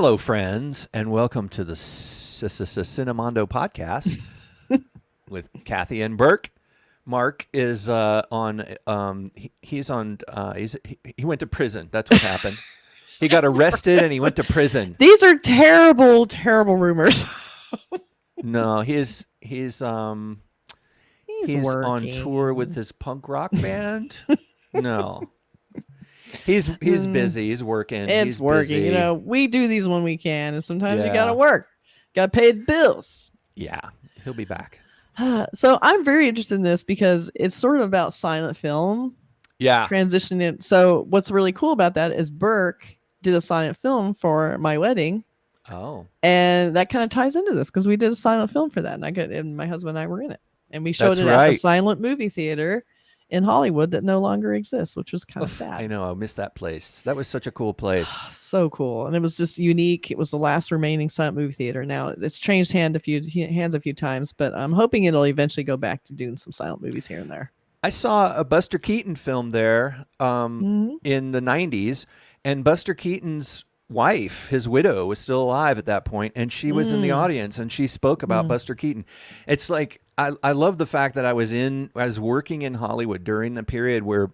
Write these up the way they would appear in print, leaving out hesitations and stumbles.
Hello, friends, and welcome to the Cinemondo podcast with Kathy and Burk. Mark is he went to prison. That's what happened. He got arrested and he went to prison. These are terrible, terrible rumors. No, he's on tour with his punk rock band. No. He's busy. He's working. He's working. Busy. You know, we do these when we can, and sometimes you gotta work. Gotta pay the bills. Yeah, he'll be back. So I'm very interested in this because it's sort of about silent film. Yeah. Transitioning it. So what's really cool about that is Burk did a silent film for my wedding. Oh. And that kind of ties into this because we did a silent film for that, and my husband and I were in it, and we showed at the silent movie theater in Hollywood that no longer exists, which was kind of sad. I know. I missed that place. That was such a cool place. So cool. And it was just unique. It was the last remaining silent movie theater. Now it's changed hands a few times, but I'm hoping it'll eventually go back to doing some silent movies here and there. I saw a Buster Keaton film there in the 90s, and Buster Keaton's wife, his widow, was still alive at that point, and she was in the audience, and she spoke about Buster Keaton. It's like, I love the fact that I was working in Hollywood during the period where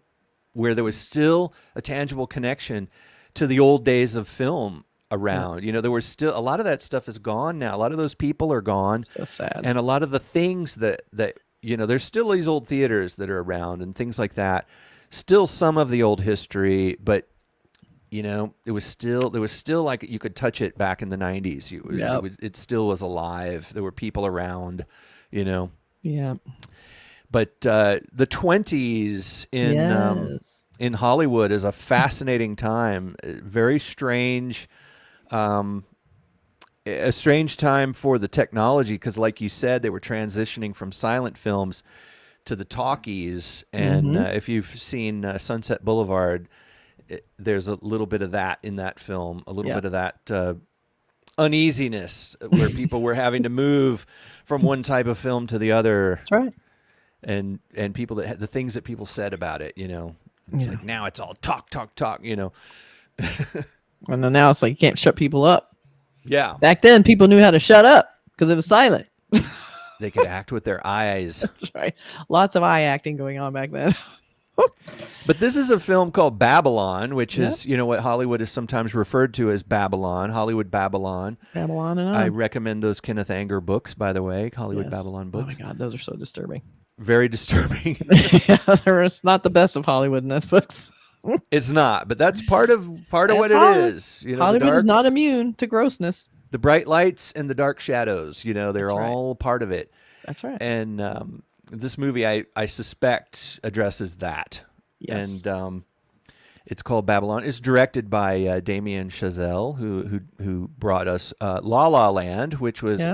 there was still a tangible connection to the old days of film around. You know, there was still a lot of that stuff is gone now. A lot of those people are gone. So sad. And a lot of the things that you know, there's still these old theaters that are around and things like that. Still some of the old history, but you know, there was still like you could touch it back in the 90s. It still was alive. There were people around. You know, yeah. But the 20s in Hollywood is a fascinating time. Very strange, a strange time for the technology because, like you said, they were transitioning from silent films to the talkies. And if you've seen Sunset Boulevard, there's a little bit of that in that film. A little bit of that. Uneasiness where people were having to move from one type of film to the other. That's right. And people that had the things that people said about it, you know, it's like now it's all talk, you know. And then now it's like you can't shut people up. Yeah. Back then people knew how to shut up because it was silent. They could act with their eyes. That's right. Lots of eye acting going on back then. But this is a film called Babylon, which is, you know, what Hollywood is sometimes referred to as Babylon, Hollywood Babylon. Babylon and I recommend those Kenneth Anger books, by the way, Hollywood Babylon books. Oh my God, those are so disturbing. Very disturbing. It's not the best of Hollywood in those books. It's not, but that's part of what it is. You know, Hollywood is not immune to grossness. The bright lights and the dark shadows, you know, they're all part of it. That's right. And this movie, I suspect, addresses that. Yes. And it's called Babylon. It's directed by Damien Chazelle, who brought us La La Land, which was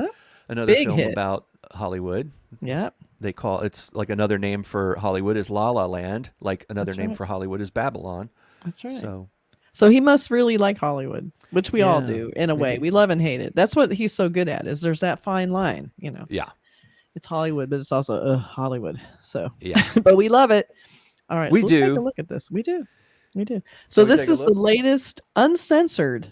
another film about Hollywood. Yeah. They call it's like another name for Hollywood is La La Land, like another name for Hollywood is Babylon. That's right. So he must really like Hollywood, which we all do in a way. We love and hate it. That's what he's so good at. Is there's that fine line, you know. Yeah. It's Hollywood, but it's also Hollywood. So yeah, but we love it. All right, let's take a look at this. We do. So this is the latest uncensored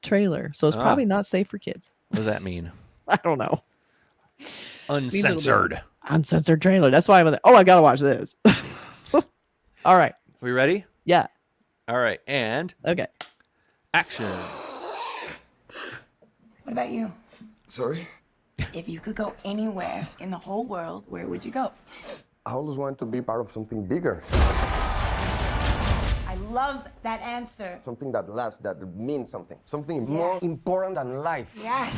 trailer. So it's probably not safe for kids. What does that mean? I don't know. Uncensored trailer. That's why I was like, I gotta watch this. All right. We ready? Yeah. All right. And okay. Action. What about you? Sorry? If you could go anywhere in the whole world, where would you go? I always wanted to be part of something bigger. I love that answer. Something that lasts, that means something. Something more important than life. Yes.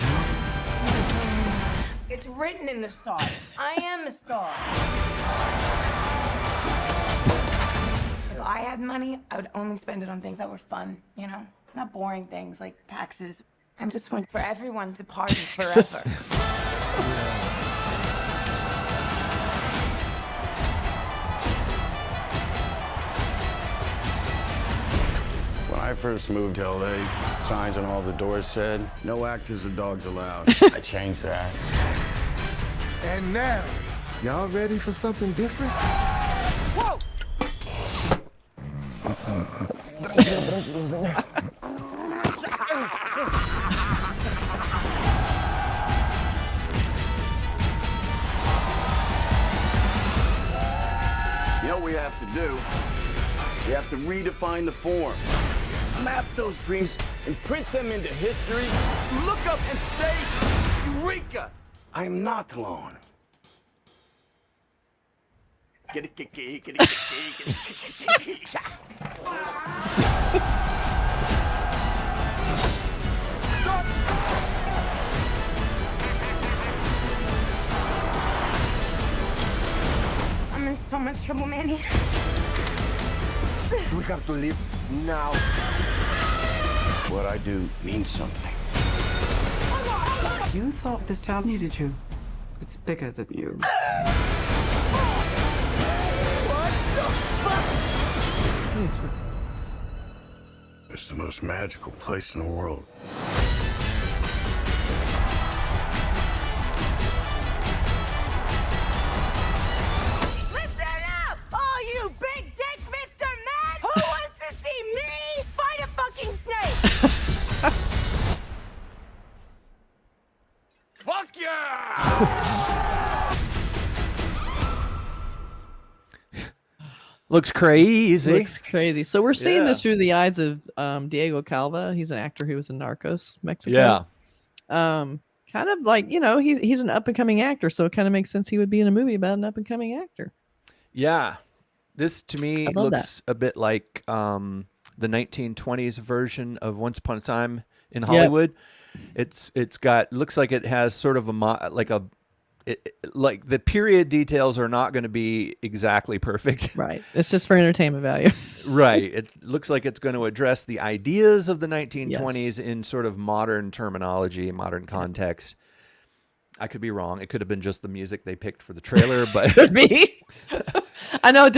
It's written in the stars. I am a star. If I had money, I would only spend it on things that were fun, you know? Not boring things like taxes. I'm just wanting for everyone to party forever. When I first moved to LA, signs on all the doors said, no actors or dogs allowed. I changed that. And now, y'all ready for something different? Whoa! know what we have to do? We have to redefine the form. Map those dreams and print them into history. Look up and say, Eureka! I am not alone. I'm in so much trouble, Manny. We have to leave now. What I do means something. You thought this town needed you. It's bigger than you. It's the most magical place in the world. Listen up, all you big dick Mr. Man! Who wants to see me fight a fucking snake? Fuck yeah! Looks crazy. Looks crazy. So we're seeing this through the eyes of Diego Calva. He's an actor who was in Narcos, Mexico. Yeah. Kind of like, you know, he's an up and coming actor, so it kind of makes sense he would be in a movie about an up and coming actor. Yeah. This to me looks a bit like the 1920s version of Once Upon a Time in Hollywood. Yep. It's got, looks like it has sort of like the period details are not going to be exactly perfect. Right. It's just for entertainment value. Right. It looks like it's going to address the ideas of the 1920s in sort of modern terminology, modern context. I could be wrong. It could have been just the music they picked for the trailer, but could be. I know.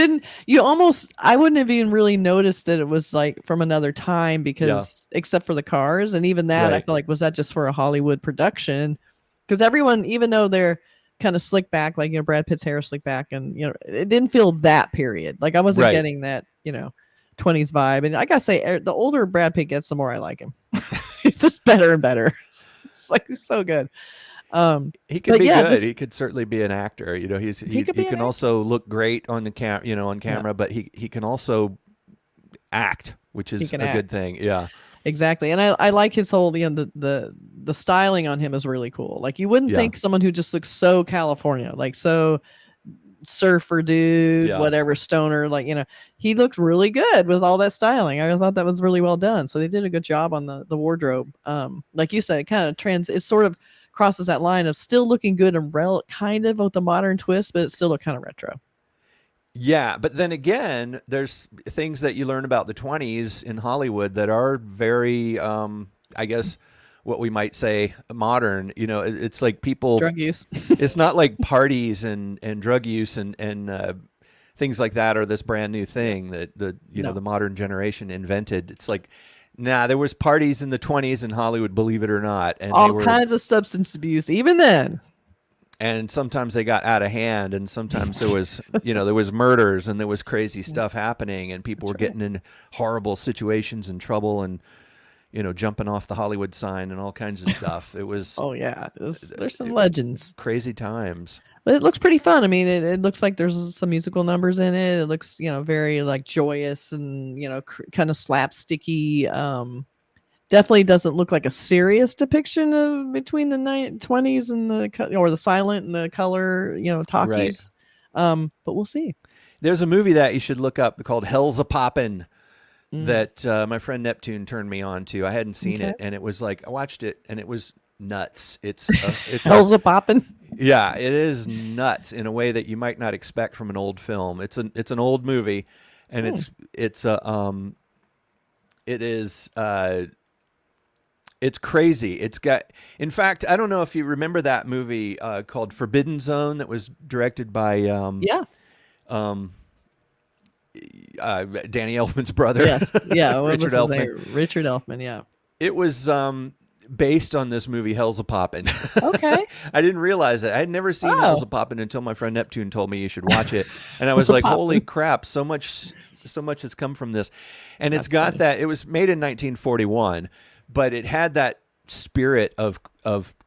I wouldn't have even really noticed that it was like from another time because except for the cars. And even that, I feel like, was that just for a Hollywood production? Because everyone, even though they're kind of slick back, like, you know, Brad Pitt's hair slick back, and, you know, it didn't feel that period. Like, I wasn't getting that, you know, 20s vibe. And I gotta say, the older Brad Pitt gets, the more I like him. He's just better and better. It's like, he's so good. He could be good. He could certainly be an actor. You know, he can also look great on the camera, but he can also act, which is a good thing. Yeah. Exactly. And I like his whole, you know, the styling on him is really cool. Like, you wouldn't think someone who just looks so California, like so surfer dude, whatever, stoner, like, you know, he looked really good with all that styling. I thought that was really well done. So they did a good job on the wardrobe. Like you said, it kind of it sort of crosses that line of still looking good and kind of with a modern twist, but it still looked kind of retro. Yeah, but then again, there's things that you learn about the 20s in Hollywood that are very, I guess, what we might say modern. You know, it's like people drug use. It's not like parties and drug use and things like that are this brand new thing that the modern generation invented. It's like, nah, there was parties in the 20s in Hollywood, believe it or not, and all kinds of substance abuse, even then. And sometimes they got out of hand, and sometimes there was, there was murders and there was crazy stuff happening, and people were getting in horrible situations and trouble, and jumping off the Hollywood sign and all kinds of stuff. It was there's some legends, crazy times. But it looks pretty fun. I mean, it looks like there's some musical numbers in it. It looks very like joyous and kind of slapsticky. Definitely doesn't look like a serious depiction of between the 20s and the silent and the color, talkies. Right. But we'll see. There's a movie that you should look up called Hell's a Poppin' that my friend Neptune turned me on to. I hadn't seen it, and it was like, I watched it and it was nuts. It's Hell's a Poppin'. Yeah, it is nuts in a way that you might not expect from an old film. It's an old movie, and it's crazy. It's got, in fact, I don't know if you remember that movie called Forbidden Zone that was directed by Danny Elfman's brother. Yes, yeah, Richard Elfman. Richard Elfman, yeah. It was based on this movie Hell's a Poppin'. Okay. I didn't realize it. I had never seen Hell's a Poppin' until my friend Neptune told me you should watch it, and I was like, holy crap! So much has come from this, and it's got funny. That. It was made in 1941. But it had that spirit of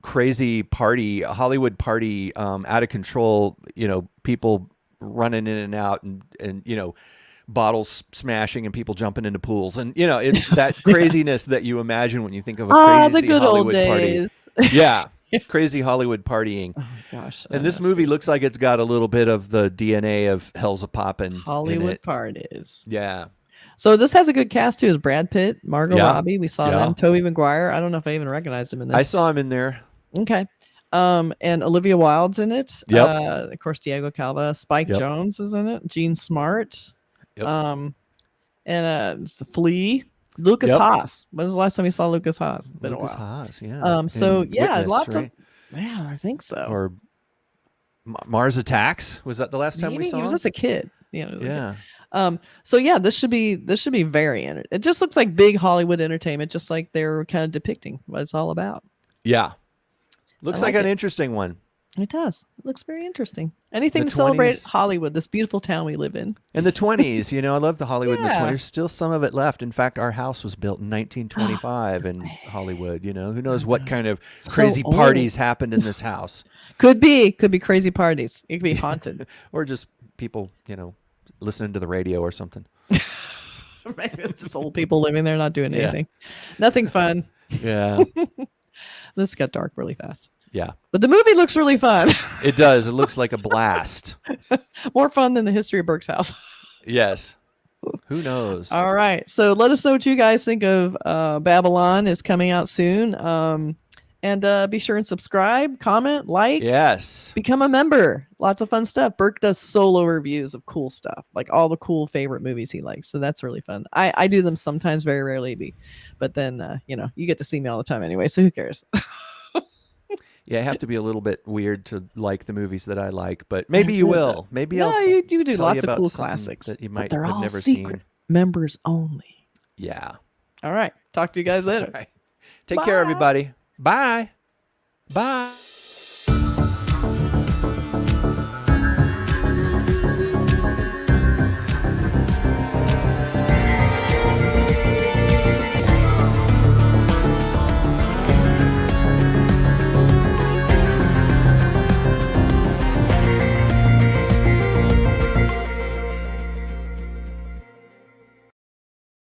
crazy party, Hollywood party, out of control, people running in and out and bottles smashing and people jumping into pools and it's that craziness that you imagine when you think of a crazy the good Hollywood old party. days. Yeah, crazy Hollywood partying. Oh gosh. And this movie looks like it's got a little bit of the DNA of Hell's a Poppin' Hollywood in it. parties. Yeah. So this has a good cast too. Is Brad Pitt, Margot Yeah. Robbie. We saw Yeah. them. Tobey Maguire. I don't know if I even recognized him in this. I saw him in there. Okay. And Olivia Wilde's in it. Yep. Of course, Diego Calva. Spike Yep. Jones is in it. Gene Smart. Yep. And Flea. Lucas Yep. Haas. When was the last time you saw Lucas Haas? It's been Lucas a while. Haas, yeah. So And yeah, Witness, lots right? of. Yeah, I think so. Or Mars Attacks. Was that the last time we Maybe saw he was him? just a kid. You know. Yeah. So yeah, this should be very it just looks like big Hollywood entertainment, just like they're kind of depicting what it's all about. Yeah. Looks I like like an it. interesting one. It does. It looks very interesting. Anything The to celebrate 20s. Hollywood, this beautiful town we live in. In the 20s, I love the Hollywood in the Yeah. 20s. There's still some of it left. In fact, our house was built in 1925 in Hollywood. Who knows what kind of crazy old. parties happened in this house. Could be crazy parties. It could be haunted. Or just people, listening to the radio or something. Maybe it's just old people living there not doing Yeah. anything. Nothing fun. Yeah. This got dark really fast. Yeah. But the movie looks really fun. It does. It looks like a blast. More fun than the history of Burke's house. Yes. Who knows? All right. So let us know what you guys think of Babylon. Is coming out soon. And be sure and subscribe, comment, like, Yes. become a member. Lots of fun stuff. Burke does solo reviews of cool stuff, like all the cool favorite movies he likes. So that's really fun. I do them sometimes, very rarely, but then you get to see me all the time anyway. So who cares? Yeah, I have to be a little bit weird to like the movies that I like, but maybe you will. Maybe No, I'll you do tell lots you of about cool something classics that you but might they're have all never secret. seen. Members only. Yeah. All right. Talk to you guys later. All right. Take care, Bye. everybody. Bye. Bye.